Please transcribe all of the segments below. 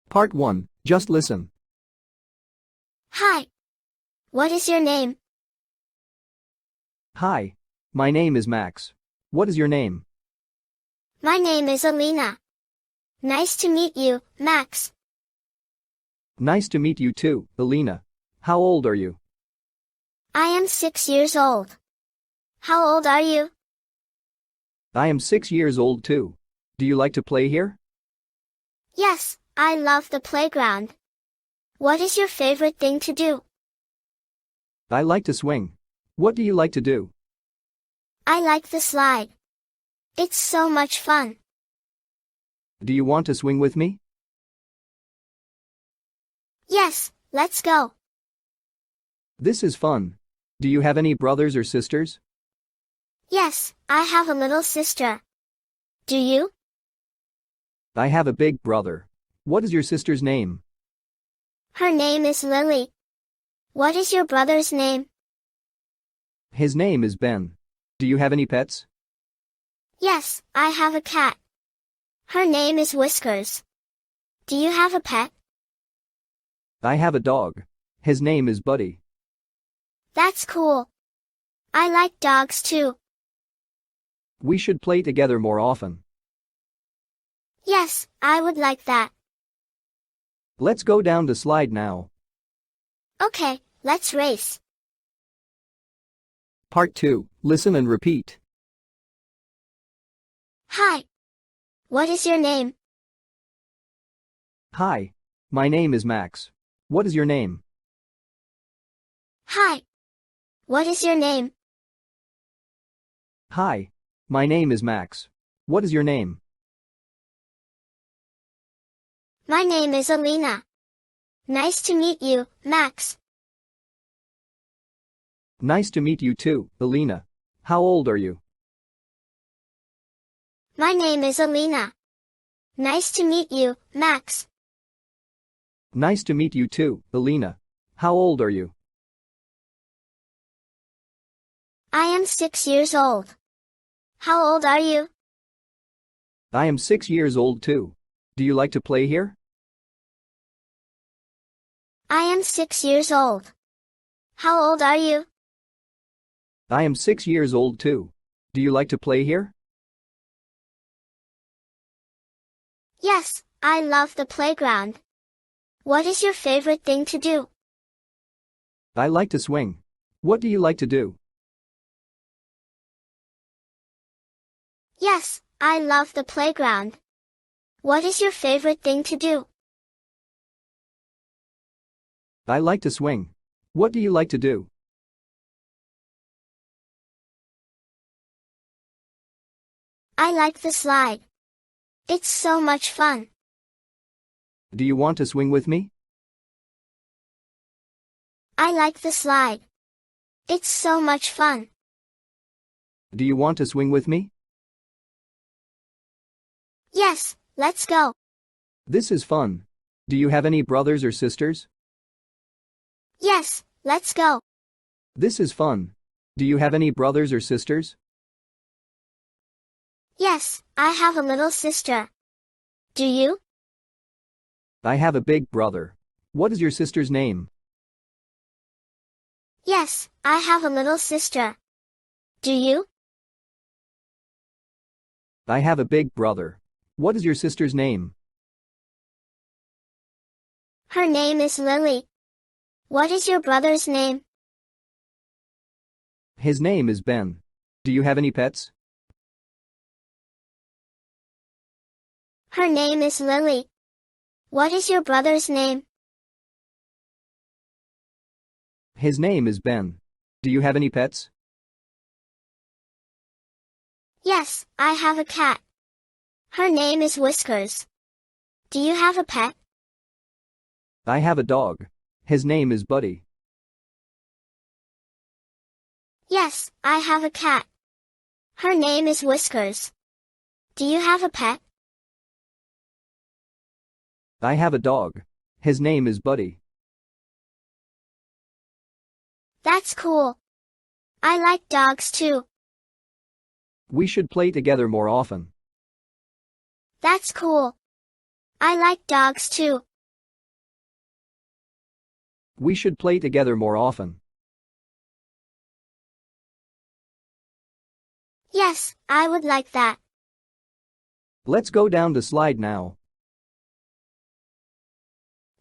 Part 1. Just listen. Hi. What is your name? Hi. My name is Max. What is your name? My name is Alina. Nice to meet you, Max. Nice to meet you too, Alina. How old are you? I am 6 years old. How old are you? I am 6 years old too. Do you like to play here? Yes, I love the playground. What is your favorite thing to do? I like to swing. What do you like to do? I like the slide. It's so much fun. Do you want to swing with me? Yes, let's go. This is fun. Do you have any brothers or sisters? Yes, I have a little sister. Do you? I have a big brother. What is your sister's name? Her name is Lily. What is your brother's name? His name is Ben. Do you have any pets? Yes, I have a cat. Her name is Whiskers. Do you have a pet? I have a dog. His name is Buddy. That's cool. I like dogs too. We should play together more often. Yes, I would like that. Let's go down the slide now. Okay, let's race. Part 2. Listen and repeat. Hi. What is your name? Hi. My name is Max. What is your name? Hi. What is your name? Hi. My name is Max. What is your name? My name is Alina. Nice to meet you, Max. Nice to meet you too, Alina. How old are you? My name is Alina. Nice to meet you, Max. Nice to meet you too, Alina. How old are you? I am 6 years old. How old are you? I am 6 years old too. Do you like to play here? I am 6 years old. How old are you? I am 6 years old too. Do you like to play here? Yes, I love the playground. What is your favorite thing to do? I like to swing. What do you like to do? Yes, I love the playground. What is your favorite thing to do? I like to swing. What do you like to do? I like the slide. It's so much fun. Do you want to swing with me? I like the slide. It's so much fun. Do you want to swing with me? Yes, let's go. This is fun. Do you have any brothers or sisters? Yes, let's go. This is fun. Do you have any brothers or sisters? Yes, I have a little sister. Do you? I have a big brother. What is your sister's name? Yes, I have a little sister. Do you? I have a big brother. What is your sister's name? Her name is Lily. What is your brother's name? His name is Ben. Do you have any pets? Her name is Lily. What is your brother's name? His name is Ben. Do you have any pets? Yes, I have a cat. Her name is Whiskers. Do you have a pet? I have a dog. His name is Buddy. Yes, I have a cat. Her name is Whiskers. Do you have a pet? I have a dog. His name is Buddy. That's cool. I like dogs too. We should play together more often. That's cool. I like dogs too. We should play together more often. Yes, I would like that. Let's go down the slide now.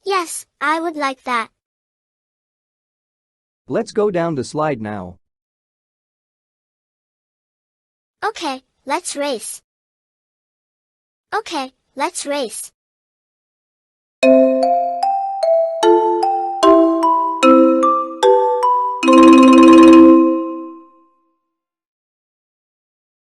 Yes, I would like that. Let's go down the slide now. Okay, let's race. Okay, let's race.